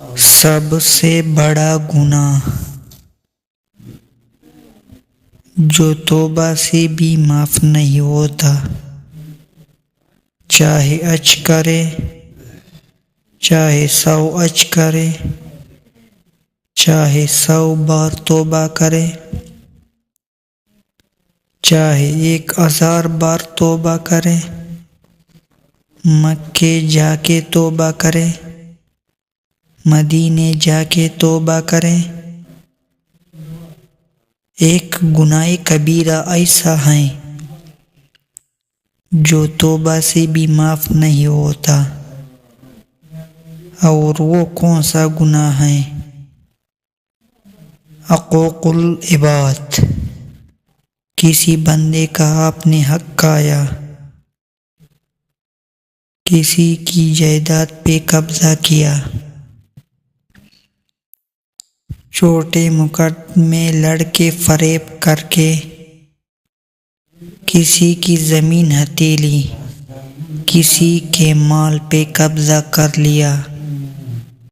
سب سے بڑا گناہ جو توبہ سے بھی معاف نہیں ہوتا، چاہے اچ کرے، چاہے 100 اچ کرے، چاہے 100 بار توبہ کرے، چاہے 1000 بار توبہ کرے، مکے جا کے توبہ کرے، مدینے جا کے توبہ کرے۔ ایک گناہ کبیرہ ایسا ہے جو توبہ سے بھی معاف نہیں ہوتا، اور وہ کون سا گناہ ہے؟ حقوق العباد، کسی بندے کا آپ نے حق کھایا، کسی کی جائیداد پہ قبضہ کیا، چھوٹے مقدمے لڑ کے فریب کر کے کسی کی زمین ہتھیلی، کسی کے مال پہ قبضہ کر لیا،